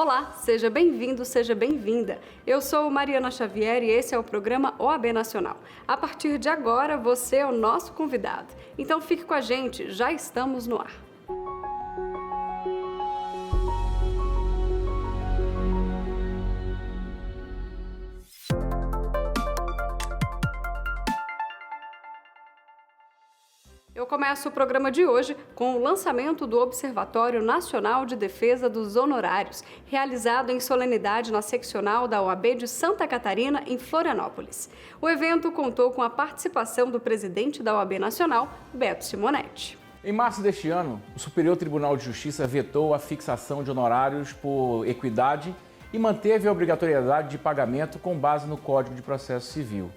Olá, seja bem-vindo, seja bem-vinda. Eu sou Mariana Xavier e esse é o programa OAB Nacional. A partir de agora, você é o nosso convidado. Então fique com a gente, já estamos no ar. Eu começo o programa de hoje com o lançamento do Observatório Nacional de Defesa dos Honorários, realizado em solenidade na seccional da OAB de Santa Catarina, em Florianópolis. O evento contou com a participação do presidente da OAB Nacional, Beto Simonetti. Em março deste ano, o Superior Tribunal de Justiça vetou a fixação de honorários por equidade e manteve a obrigatoriedade de pagamento com base no Código de Processo Civil.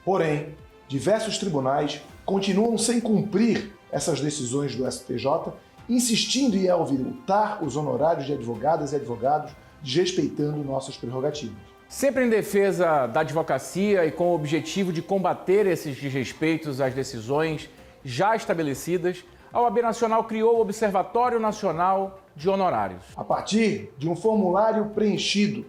Porém, diversos tribunais continuam sem cumprir essas decisões do STJ, insistindo em aviltar os honorários de advogadas e advogados, desrespeitando nossas prerrogativas. Sempre em defesa da advocacia e com o objetivo de combater esses desrespeitos às decisões já estabelecidas, a OAB Nacional criou o Observatório Nacional de Honorários. A partir de um formulário preenchido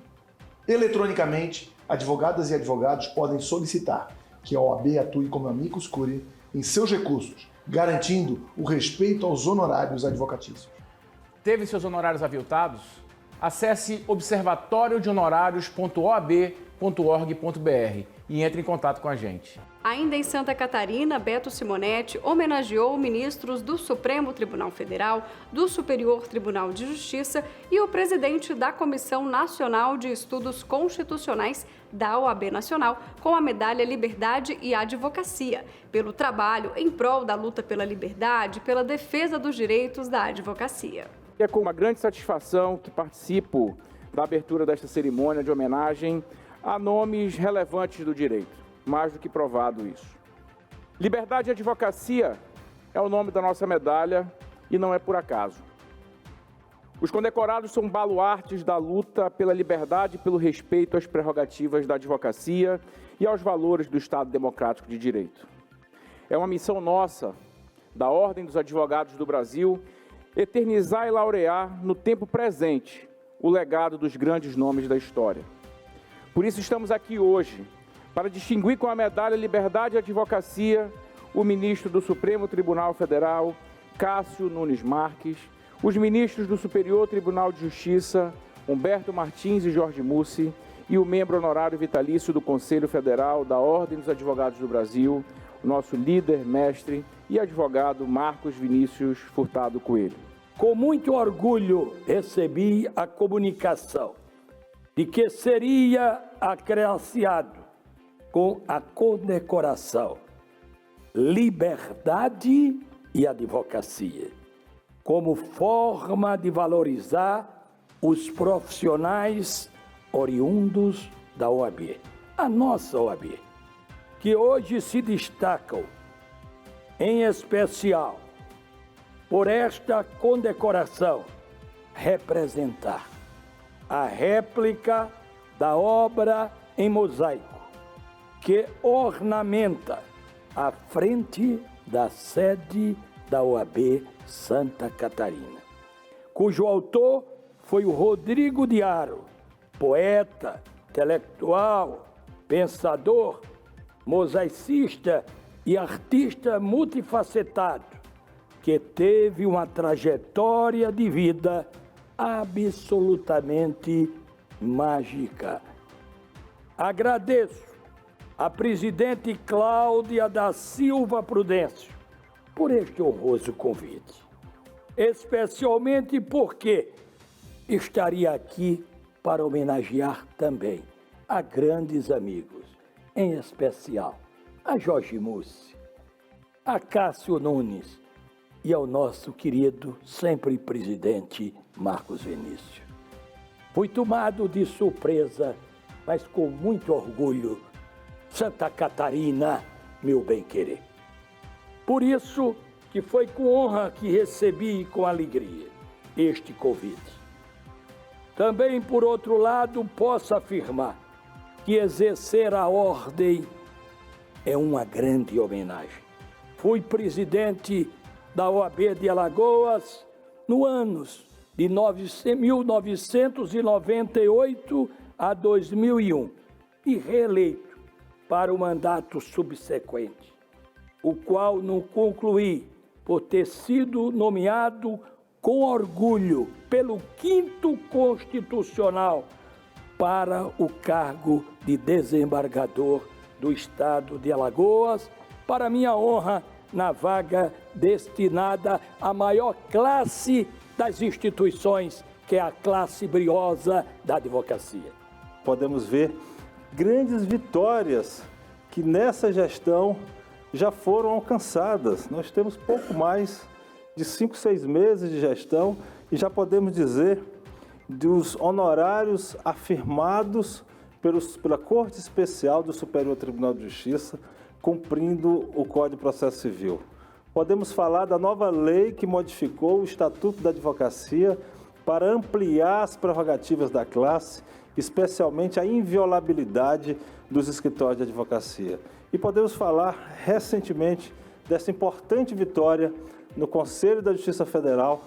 eletronicamente, advogadas e advogados podem solicitar que a OAB atue como amicus curiae em seus recursos, garantindo o respeito aos honorários advocatícios. Teve seus honorários aviltados? Acesse observatoriodehonorários.oab.org.br e entre em contato com a gente. Ainda em Santa Catarina, Beto Simonetti homenageou ministros do Supremo Tribunal Federal, do Superior Tribunal de Justiça e o presidente da Comissão Nacional de Estudos Constitucionais da OAB Nacional com a medalha Liberdade e Advocacia, pelo trabalho em prol da luta pela liberdade e pela defesa dos direitos da advocacia. É com uma grande satisfação que participo da abertura desta cerimônia de homenagem a nomes relevantes do direito. Mais do que provado isso. Liberdade e Advocacia é o nome da nossa medalha e não é por acaso. Os condecorados são baluartes da luta pela liberdade e pelo respeito às prerrogativas da advocacia e aos valores do Estado Democrático de Direito. É uma missão nossa, da Ordem dos Advogados do Brasil, eternizar e laurear no tempo presente o legado dos grandes nomes da história. Por isso estamos aqui hoje, para distinguir com a medalha Liberdade e Advocacia o ministro do Supremo Tribunal Federal, Cássio Nunes Marques, os ministros do Superior Tribunal de Justiça, Humberto Martins e Jorge Mussi, e o membro honorário vitalício do Conselho Federal da Ordem dos Advogados do Brasil, o nosso líder, mestre e advogado Marcos Vinícius Furtado Coelho. Com muito orgulho recebi a comunicação de que seria agraciado com a condecoração Liberdade e Advocacia, como forma de valorizar os profissionais oriundos da OAB, a nossa OAB, que hoje se destacam, em especial, por esta condecoração representar a réplica da obra em mosaico que ornamenta a frente da sede da OAB Santa Catarina, cujo autor foi o Rodrigo de Haro, poeta, intelectual, pensador, mosaicista e artista multifacetado, que teve uma trajetória de vida absolutamente mágica. Agradeço a presidente Cláudia da Silva Prudêncio por este honroso convite, especialmente porque estaria aqui para homenagear também a grandes amigos, em especial a Jorge Mussi, a Cássio Nunes e ao nosso querido sempre presidente Marcos Vinícius. Fui tomado de surpresa, mas com muito orgulho. Santa Catarina, meu bem-querer. Por isso que foi com honra que recebi com alegria este convite. Também, por outro lado, posso afirmar que exercer a ordem é uma grande homenagem. Fui presidente da OAB de Alagoas no anos de 1998 a 2001 e reeleito para o mandato subsequente, o qual não concluí por ter sido nomeado com orgulho pelo 5º Constitucional para o cargo de desembargador do Estado de Alagoas, para minha honra, na vaga destinada à maior classe das instituições, que é a classe briosa da advocacia. Podemos ver grandes vitórias que nessa gestão já foram alcançadas. Nós temos pouco mais de 5, 6 meses de gestão e já podemos dizer dos honorários afirmados pela Corte Especial do Superior Tribunal de Justiça, cumprindo o Código de Processo Civil. Podemos falar da nova lei que modificou o Estatuto da Advocacia para ampliar as prerrogativas da classe, especialmente a inviolabilidade dos escritórios de advocacia. E podemos falar recentemente dessa importante vitória no Conselho da Justiça Federal,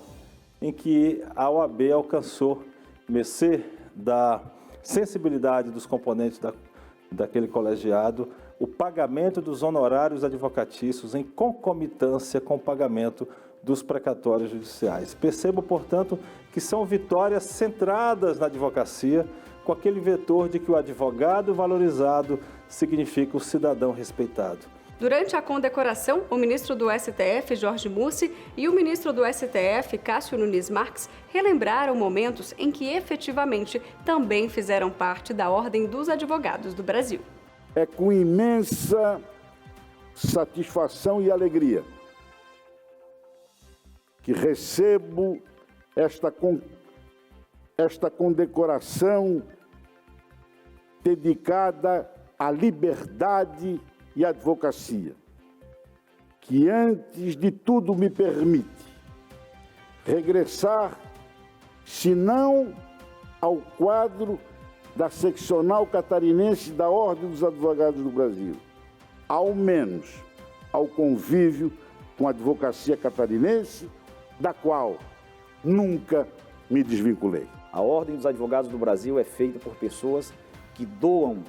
em que a OAB alcançou, mercê da sensibilidade dos componentes daquele colegiado, o pagamento dos honorários advocatícios em concomitância com o pagamento dos precatórios judiciais. Percebo, portanto, que são vitórias centradas na advocacia, com aquele vetor de que o advogado valorizado significa o cidadão respeitado. Durante a condecoração, o ministro do STF, Jorge Mussi, e o ministro do STF, Cássio Nunes Marques, relembraram momentos em que efetivamente também fizeram parte da Ordem dos Advogados do Brasil. É com imensa satisfação e alegria que recebo esta condecoração dedicada à liberdade e advocacia, que antes de tudo me permite regressar, se não ao quadro da seccional catarinense da Ordem dos Advogados do Brasil, ao menos ao convívio com a advocacia catarinense, da qual nunca me desvinculei. A Ordem dos Advogados do Brasil é feita por pessoas que doam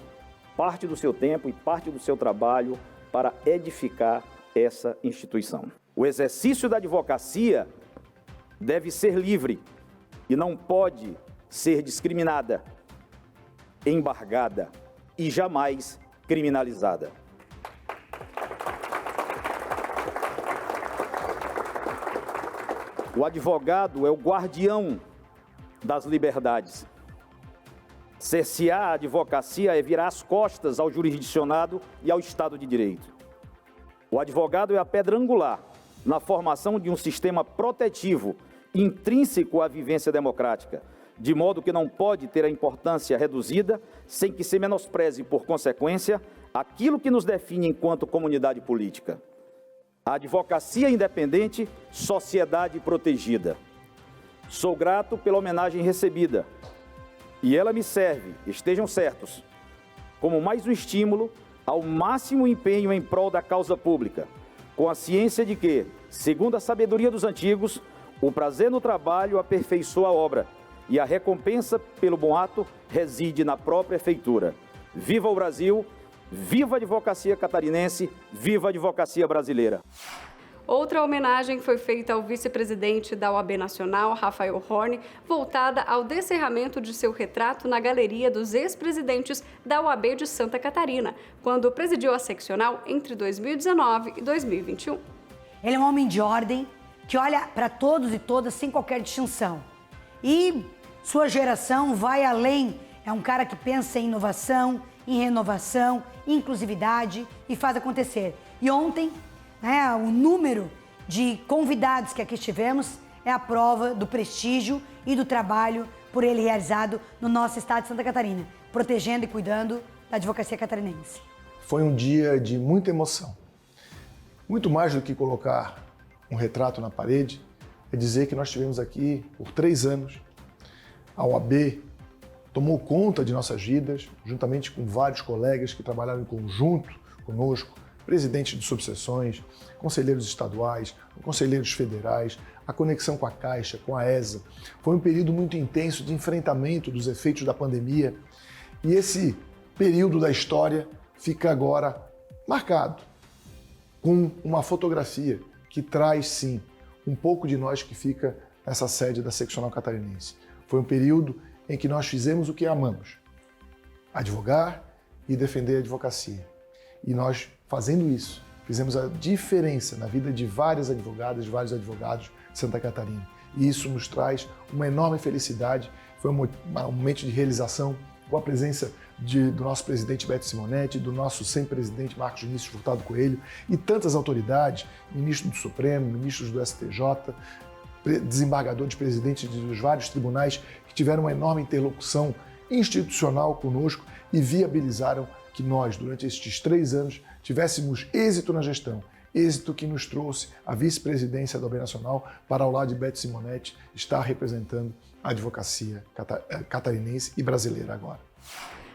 parte do seu tempo e parte do seu trabalho para edificar essa instituição. O exercício da advocacia deve ser livre e não pode ser discriminada, embargada e jamais criminalizada. O advogado é o guardião das liberdades. Cercear a advocacia é virar as costas ao jurisdicionado e ao Estado de Direito. O advogado é a pedra angular na formação de um sistema protetivo intrínseco à vivência democrática, de modo que não pode ter a importância reduzida sem que se menospreze, por consequência, aquilo que nos define enquanto comunidade política. A advocacia independente, sociedade protegida. Sou grato pela homenagem recebida e ela me serve, estejam certos, como mais um estímulo ao máximo empenho em prol da causa pública, com a ciência de que, segundo a sabedoria dos antigos, o prazer no trabalho aperfeiçoa a obra e a recompensa pelo bom ato reside na própria feitura. Viva o Brasil! Viva a advocacia catarinense, viva a advocacia brasileira. Outra homenagem foi feita ao vice-presidente da OAB Nacional, Rafael Horne, voltada ao descerramento de seu retrato na galeria dos ex-presidentes da OAB de Santa Catarina, quando presidiu a seccional entre 2019 e 2021. Ele é um homem de ordem que olha para todos e todas sem qualquer distinção. E sua geração vai além, é um cara que pensa em inovação, em renovação, inclusividade e faz acontecer. E ontem, o número de convidados que aqui tivemos é a prova do prestígio e do trabalho por ele realizado no nosso estado de Santa Catarina, protegendo e cuidando da advocacia catarinense. Foi um dia de muita emoção. Muito mais do que colocar um retrato na parede, é dizer que nós tivemos aqui por 3 anos. A OAB tomou conta de nossas vidas, juntamente com vários colegas que trabalharam em conjunto conosco presidentes de subseções, conselheiros estaduais, conselheiros federais, a conexão com a Caixa, com a ESA. Foi um período muito intenso de enfrentamento dos efeitos da pandemia e esse período da história fica agora marcado com uma fotografia que traz, sim, um pouco de nós que fica nessa sede da Seccional Catarinense. Foi um período em que nós fizemos o que amamos, advogar e defender a advocacia. E nós, fazendo isso, fizemos a diferença na vida de várias advogadas, vários advogados de Santa Catarina. E isso nos traz uma enorme felicidade. Foi um momento de realização com a presença do nosso presidente Beto Simonetti, do nosso sempre presidente Marcos Vinícius Furtado Coelho e tantas autoridades, ministro do Supremo, ministros do STJ, desembargadores, presidentes dos vários tribunais que tiveram uma enorme interlocução institucional conosco e viabilizaram que nós, durante estes 3 anos, tivéssemos êxito na gestão, êxito que nos trouxe a vice-presidência da OAB Nacional para, ao lado de Beto Simonetti, estar representando a advocacia catarinense e brasileira agora.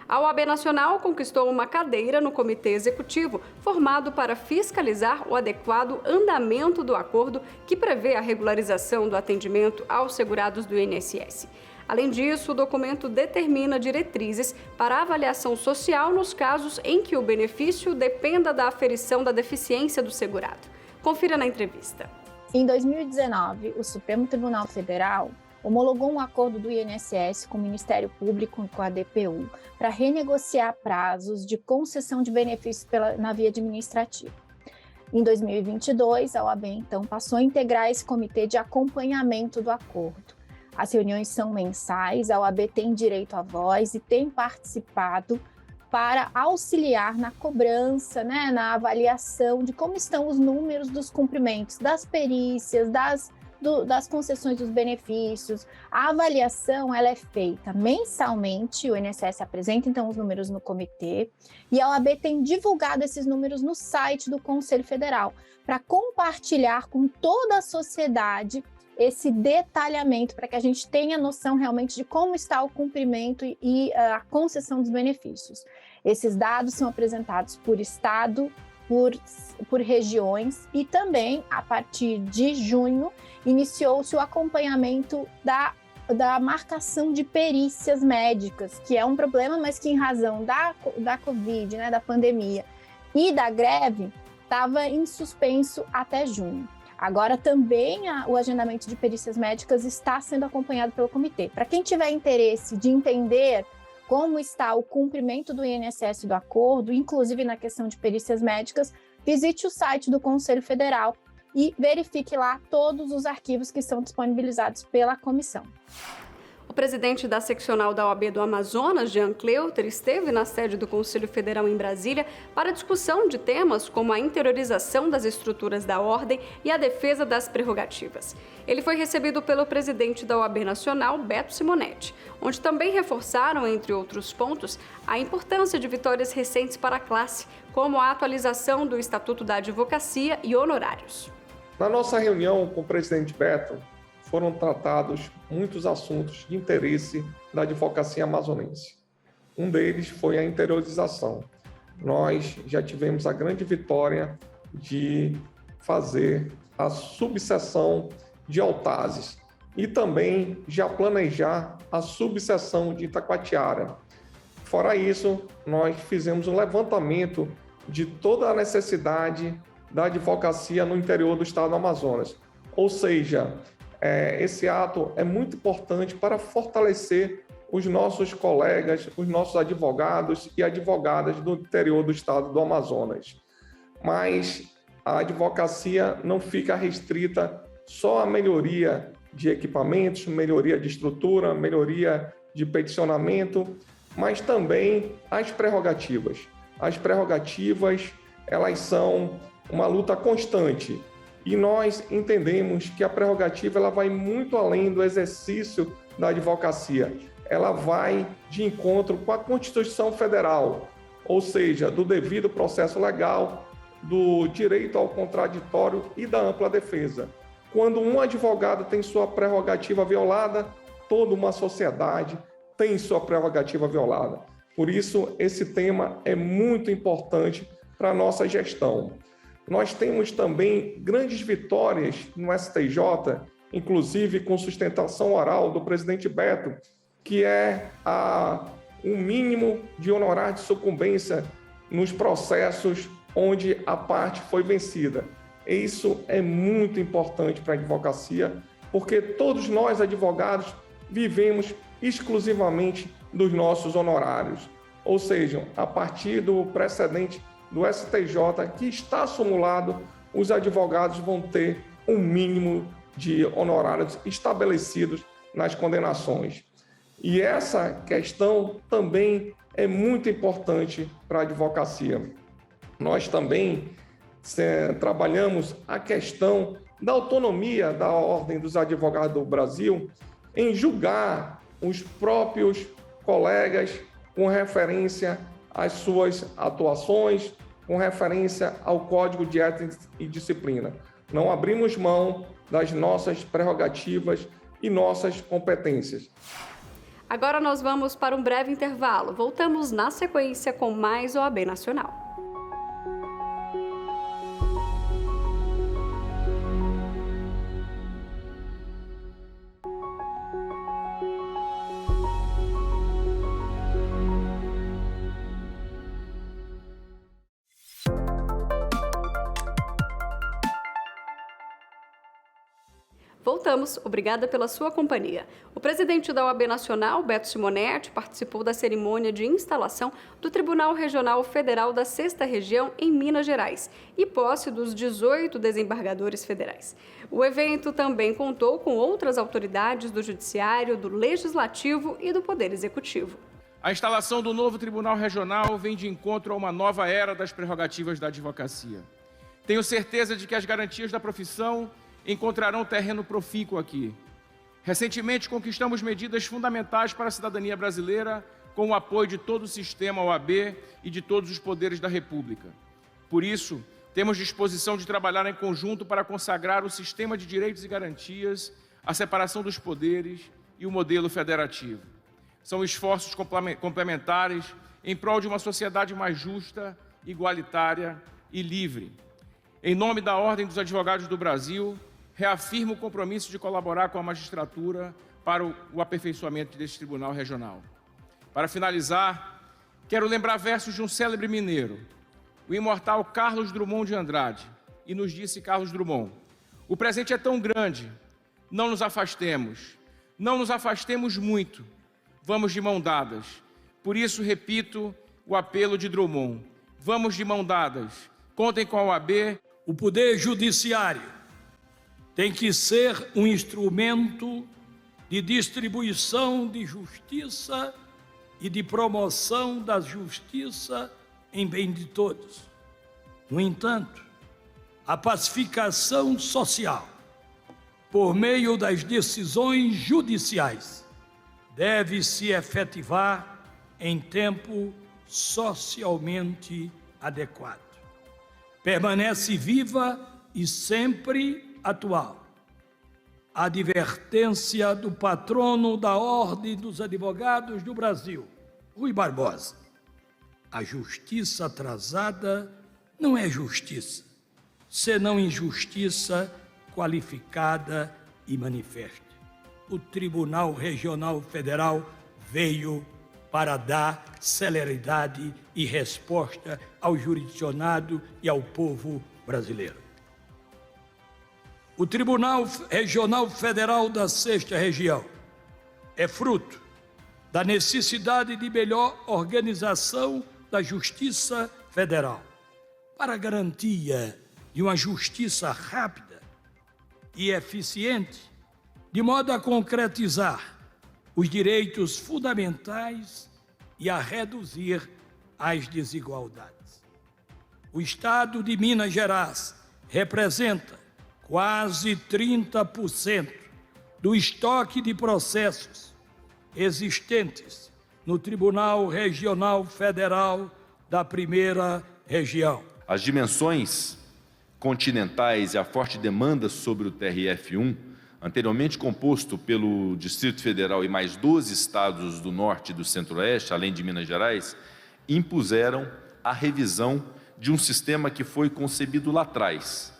A OAB Nacional conquistou uma cadeira no Comitê Executivo, formado para fiscalizar o adequado andamento do acordo que prevê a regularização do atendimento aos segurados do INSS. Além disso, o documento determina diretrizes para a avaliação social nos casos em que o benefício dependa da aferição da deficiência do segurado. Confira na entrevista. Em 2019, o Supremo Tribunal Federal homologou um acordo do INSS com o Ministério Público e com a DPU para renegociar prazos de concessão de benefícios na via administrativa. Em 2022, a OAB, então, passou a integrar esse comitê de acompanhamento do acordo. As reuniões são mensais, a OAB tem direito à voz e tem participado para auxiliar na cobrança, na avaliação de como estão os números dos cumprimentos, das perícias, das concessões dos benefícios. A avaliação ela é feita mensalmente, o INSS apresenta então os números no comitê e a OAB tem divulgado esses números no site do Conselho Federal para compartilhar com toda a sociedade esse detalhamento para que a gente tenha noção realmente de como está o cumprimento e a concessão dos benefícios. Esses dados são apresentados por estado, por regiões e também, a partir de junho, iniciou-se o acompanhamento da marcação de perícias médicas, que é um problema, mas que em razão da Covid, da pandemia e da greve, estava em suspenso até junho. Agora também o agendamento de perícias médicas está sendo acompanhado pelo comitê. Para quem tiver interesse de entender como está o cumprimento do INSS do acordo, inclusive na questão de perícias médicas, visite o site do Conselho Federal e verifique lá todos os arquivos que são disponibilizados pela comissão. O presidente da seccional da OAB do Amazonas, Jean Cleuter, esteve na sede do Conselho Federal em Brasília para discussão de temas como a interiorização das estruturas da ordem e a defesa das prerrogativas. Ele foi recebido pelo presidente da OAB Nacional, Beto Simonetti, onde também reforçaram, entre outros pontos, a importância de vitórias recentes para a classe, como a atualização do Estatuto da Advocacia e honorários. Na nossa reunião com o presidente Beto, foram tratados muitos assuntos de interesse da advocacia amazonense. Um deles foi a interiorização. Nós já tivemos a grande vitória de fazer a subseção de Altazes e também já planejar a subseção de Itacoatiara. Fora isso, nós fizemos um levantamento de toda a necessidade da advocacia no interior do estado do Amazonas. Ou seja, esse ato é muito importante para fortalecer os nossos colegas, os nossos advogados e advogadas do interior do estado do Amazonas. Mas a advocacia não fica restrita só à melhoria de equipamentos, melhoria de estrutura, melhoria de peticionamento, mas também às prerrogativas. As prerrogativas, elas são uma luta constante. E nós entendemos que a prerrogativa ela vai muito além do exercício da advocacia. Ela vai de encontro com a Constituição Federal, ou seja, do devido processo legal, do direito ao contraditório e da ampla defesa. Quando um advogado tem sua prerrogativa violada, toda uma sociedade tem sua prerrogativa violada. Por isso, esse tema é muito importante para a nossa gestão. Nós temos também grandes vitórias no STJ, inclusive com sustentação oral do presidente Beto, que é um mínimo de honorário de sucumbência nos processos onde a parte foi vencida. E isso é muito importante para a advocacia, porque todos nós, advogados, vivemos exclusivamente dos nossos honorários. Ou seja, a partir do precedente do STJ, que está acumulado, os advogados vão ter um mínimo de honorários estabelecidos nas condenações. E essa questão também é muito importante para a advocacia. Nós também trabalhamos a questão da autonomia da Ordem dos Advogados do Brasil em julgar os próprios colegas com referência às suas atuações, com referência ao Código de Ética e Disciplina. Não abrimos mão das nossas prerrogativas e nossas competências. Agora nós vamos para um breve intervalo. Voltamos na sequência com mais OAB Nacional. Voltamos. Obrigada pela sua companhia. O presidente da OAB Nacional, Beto Simonetti, participou da cerimônia de instalação do Tribunal Regional Federal da 6ª Região em Minas Gerais e posse dos 18 desembargadores federais. O evento também contou com outras autoridades do Judiciário, do Legislativo e do Poder Executivo. A instalação do novo Tribunal Regional vem de encontro a uma nova era das prerrogativas da advocacia. Tenho certeza de que as garantias da profissão encontrarão terreno profícuo aqui. Recentemente, conquistamos medidas fundamentais para a cidadania brasileira com o apoio de todo o sistema OAB e de todos os poderes da República. Por isso, temos disposição de trabalhar em conjunto para consagrar o sistema de direitos e garantias, a separação dos poderes e o modelo federativo. São esforços complementares em prol de uma sociedade mais justa, igualitária e livre. Em nome da Ordem dos Advogados do Brasil, reafirmo o compromisso de colaborar com a magistratura para o aperfeiçoamento deste Tribunal Regional. Para finalizar, quero lembrar versos de um célebre mineiro, o imortal Carlos Drummond de Andrade, e nos disse Carlos Drummond: o presente é tão grande, não nos afastemos muito, vamos de mão dadas. Por isso, repito o apelo de Drummond: vamos de mão dadas, contem com a OAB. O Poder Judiciário tem que ser um instrumento de distribuição de justiça e de promoção da justiça em bem de todos. No entanto, a pacificação social, por meio das decisões judiciais, deve se efetivar em tempo socialmente adequado. Permanece viva e sempre atual a advertência do patrono da Ordem dos Advogados do Brasil, Rui Barbosa: a justiça atrasada não é justiça, senão injustiça qualificada e manifesta. O Tribunal Regional Federal veio para dar celeridade e resposta ao jurisdicionado e ao povo brasileiro. O Tribunal Regional Federal da 6ª Região é fruto da necessidade de melhor organização da Justiça Federal, para a garantia de uma justiça rápida e eficiente, de modo a concretizar os direitos fundamentais e a reduzir as desigualdades. O Estado de Minas Gerais representa quase 30% do estoque de processos existentes no Tribunal Regional Federal da 1ª Região. As dimensões continentais e a forte demanda sobre o TRF-1, anteriormente composto pelo Distrito Federal e mais 12 estados do Norte e do Centro-Oeste, além de Minas Gerais, impuseram a revisão de um sistema que foi concebido lá atrás.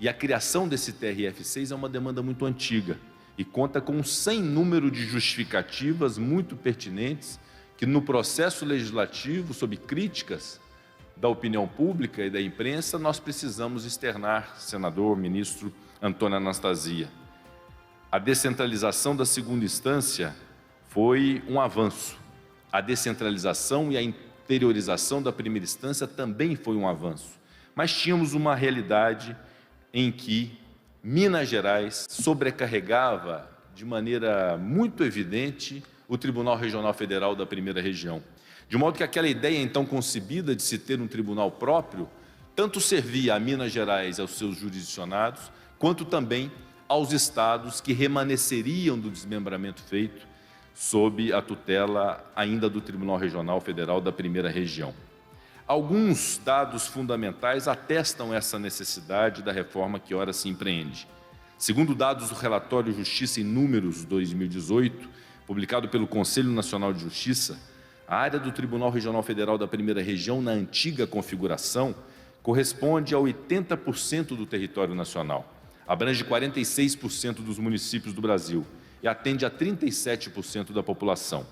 E a criação desse TRF6 é uma demanda muito antiga e conta com um sem número de justificativas muito pertinentes que no processo legislativo, sob críticas da opinião pública e da imprensa, nós precisamos externar, senador, ministro Antônio Anastasia. A descentralização da segunda instância foi um avanço. A descentralização e a interiorização da primeira instância também foi um avanço. Mas tínhamos uma realidade em que Minas Gerais sobrecarregava de maneira muito evidente o Tribunal Regional Federal da Primeira Região. De modo que aquela ideia então concebida de se ter um tribunal próprio, tanto servia a Minas Gerais e aos seus jurisdicionados, quanto também aos estados que remanesceriam do desmembramento feito sob a tutela ainda do Tribunal Regional Federal da Primeira Região. Alguns dados fundamentais atestam essa necessidade da reforma que ora se empreende. Segundo dados do relatório Justiça em Números 2018, publicado pelo Conselho Nacional de Justiça, a área do Tribunal Regional Federal da Primeira Região, na antiga configuração, corresponde a 80% do território nacional, abrange 46% dos municípios do Brasil e atende a 37% da população.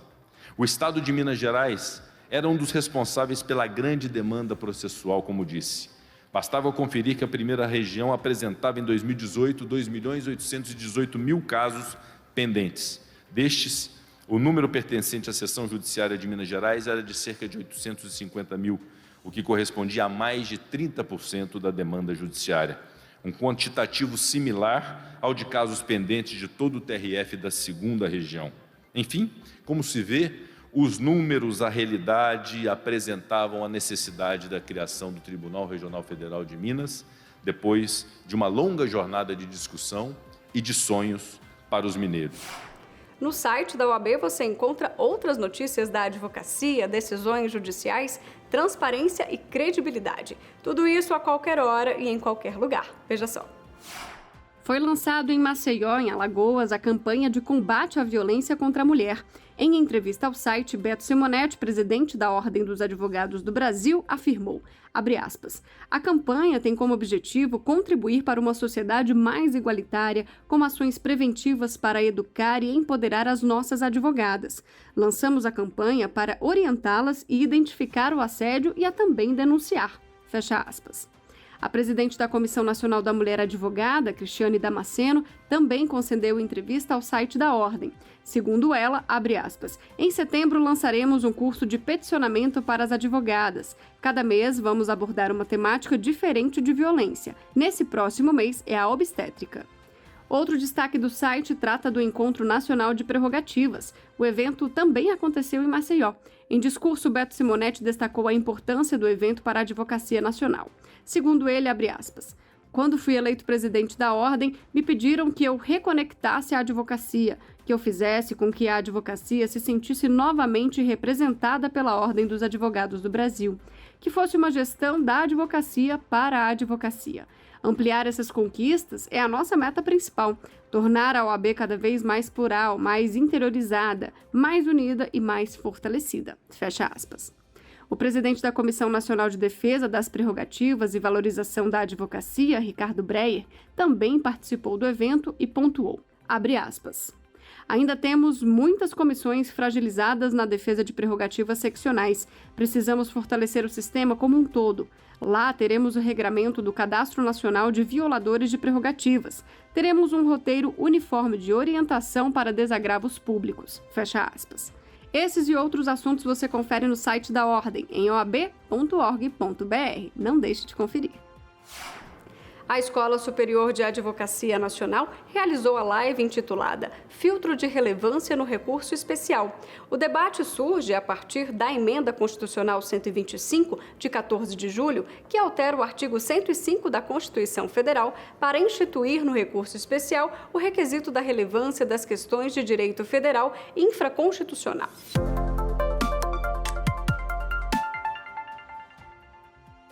O Estado de Minas Gerais era um dos responsáveis pela grande demanda processual, como disse. Bastava conferir que a Primeira Região apresentava em 2018 2.818.000 casos pendentes. Destes, o número pertencente à seção judiciária de Minas Gerais era de cerca de 850.000, o que correspondia a mais de 30% da demanda judiciária. Um quantitativo similar ao de casos pendentes de todo o TRF da segunda região. Enfim, como se vê, os números, a realidade apresentavam a necessidade da criação do Tribunal Regional Federal de Minas, depois de uma longa jornada de discussão e de sonhos para os mineiros. No site da OAB você encontra outras notícias da advocacia, decisões judiciais, transparência e credibilidade. Tudo isso a qualquer hora e em qualquer lugar. Veja só. Foi lançado em Maceió, em Alagoas, a campanha de combate à violência contra a mulher. Em entrevista ao site, Beto Simonetti, presidente da Ordem dos Advogados do Brasil, afirmou, abre aspas, a campanha tem como objetivo contribuir para uma sociedade mais igualitária, com ações preventivas para educar e empoderar as nossas advogadas. Lançamos a campanha para orientá-las e identificar o assédio e a também denunciar. Fecha aspas. A presidente da Comissão Nacional da Mulher Advogada, Cristiane Damasceno, também concedeu entrevista ao site da Ordem. Segundo ela, abre aspas, em setembro lançaremos um curso de peticionamento para as advogadas. Cada mês vamos abordar uma temática diferente de violência. Nesse próximo mês é a obstétrica. Outro destaque do site trata do Encontro Nacional de Prerrogativas. O evento também aconteceu em Maceió. Em discurso, Beto Simonetti destacou a importância do evento para a advocacia nacional. Segundo ele, abre aspas, quando fui eleito presidente da Ordem, me pediram que eu reconectasse a advocacia, que eu fizesse com que a advocacia se sentisse novamente representada pela Ordem dos Advogados do Brasil, que fosse uma gestão da advocacia para a advocacia. Ampliar essas conquistas é a nossa meta principal, tornar a OAB cada vez mais plural, mais interiorizada, mais unida e mais fortalecida. Fecha aspas. O presidente da Comissão Nacional de Defesa das Prerrogativas e Valorização da Advocacia, Ricardo Breyer, também participou do evento e pontuou, abre aspas, ainda temos muitas comissões fragilizadas na defesa de prerrogativas seccionais. Precisamos fortalecer o sistema como um todo. Lá teremos o regramento do Cadastro Nacional de Violadores de Prerrogativas. Teremos um roteiro uniforme de orientação para desagravos públicos. Fecha aspas. Esses e outros assuntos você confere no site da Ordem, em oab.org.br. Não deixe de conferir. A Escola Superior de Advocacia Nacional realizou a live intitulada Filtro de Relevância no Recurso Especial. O debate surge a partir da Emenda Constitucional 125, de 14 de julho, que altera o artigo 105 da Constituição Federal para instituir no recurso especial o requisito da relevância das questões de direito federal infraconstitucional.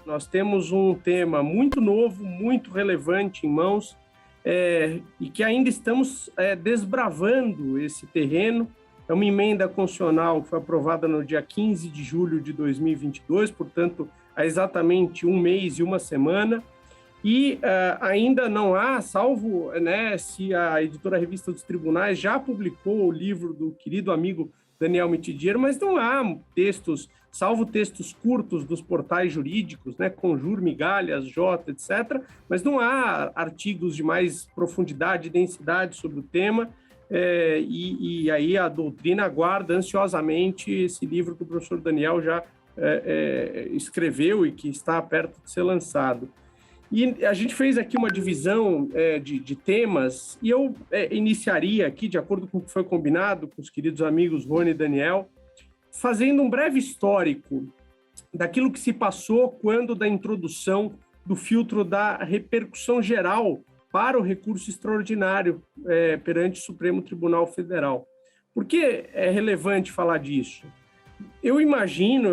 Nós temos um tema muito novo, muito relevante em mãos e que ainda estamos desbravando esse terreno. É uma emenda constitucional que foi aprovada no dia 15 de julho de 2022, portanto, há exatamente 1 mês e 1 semana, e ainda não há, salvo, né, se a editora Revista dos Tribunais já publicou o livro do querido amigo Daniel Mitidier, mas não há textos, salvo textos curtos dos portais jurídicos, né, Conjur, Migalhas, Jota, etc., mas não há artigos de mais profundidade e densidade sobre o tema, e aí a doutrina aguarda ansiosamente esse livro que o professor Daniel já escreveu e que está perto de ser lançado. E a gente fez aqui uma divisão de temas, e eu iniciaria aqui, de acordo com o que foi combinado com os queridos amigos Rony e Daniel, fazendo um breve histórico daquilo que se passou quando da introdução do filtro da repercussão geral para o recurso extraordinário perante o Supremo Tribunal Federal. Por que é relevante falar disso? Eu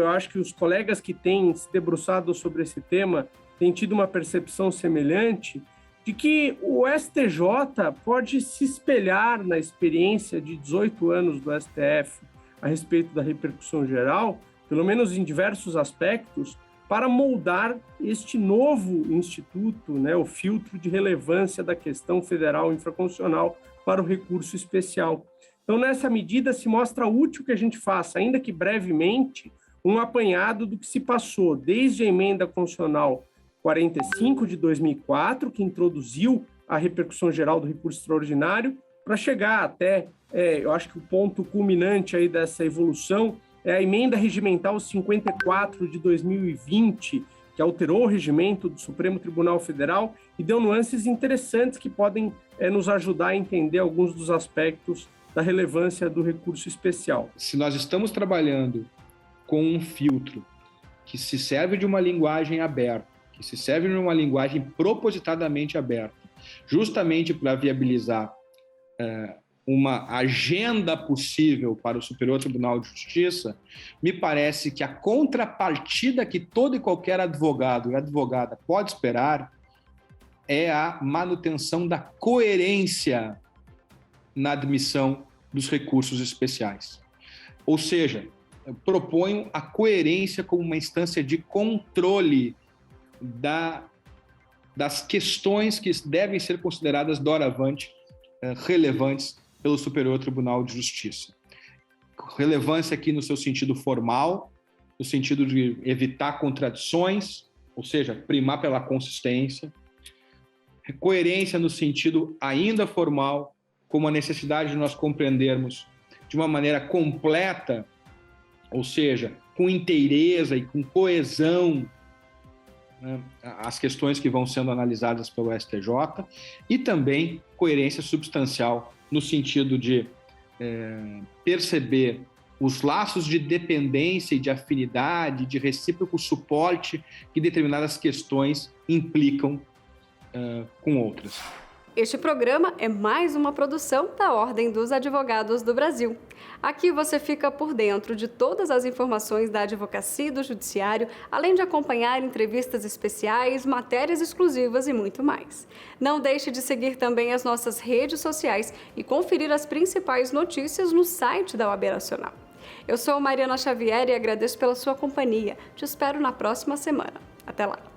acho que os colegas que têm se debruçado sobre esse tema têm tido uma percepção semelhante de que o STJ pode se espelhar na experiência de 18 anos do STF a respeito da repercussão geral, pelo menos em diversos aspectos, para moldar este novo instituto, né, o filtro de relevância da questão federal infraconstitucional para o recurso especial. Então, nessa medida, se mostra útil que a gente faça, ainda que brevemente, um apanhado do que se passou desde a emenda constitucional 45 de 2004, que introduziu a repercussão geral do recurso extraordinário, para chegar até, eu acho que o ponto culminante aí dessa evolução é a emenda regimental 54 de 2020, que alterou o regimento do Supremo Tribunal Federal e deu nuances interessantes que podem nos ajudar a entender alguns dos aspectos da relevância do recurso especial. Se nós estamos trabalhando com um filtro que se serve de uma linguagem aberta, que se serve de uma linguagem propositadamente aberta, justamente para viabilizar uma agenda possível para o Superior Tribunal de Justiça, me parece que a contrapartida que todo e qualquer advogado e advogada pode esperar é a manutenção da coerência na admissão dos recursos especiais. Ou seja, eu proponho a coerência como uma instância de controle das questões que devem ser consideradas doravante relevantes pelo Superior Tribunal de Justiça. Relevância aqui no seu sentido formal, no sentido de evitar contradições, ou seja, primar pela consistência. Coerência no sentido ainda formal, como a necessidade de nós compreendermos de uma maneira completa, ou seja, com inteireza e com coesão, né, as questões que vão sendo analisadas pelo STJ, e também coerência substancial no sentido de perceber os laços de dependência e de afinidade, de recíproco suporte que determinadas questões implicam com outras. Este programa é mais uma produção da Ordem dos Advogados do Brasil. Aqui você fica por dentro de todas as informações da advocacia e do judiciário, além de acompanhar entrevistas especiais, matérias exclusivas e muito mais. Não deixe de seguir também as nossas redes sociais e conferir as principais notícias no site da OAB Nacional. Eu sou Mariana Xavier e agradeço pela sua companhia. Te espero na próxima semana. Até lá!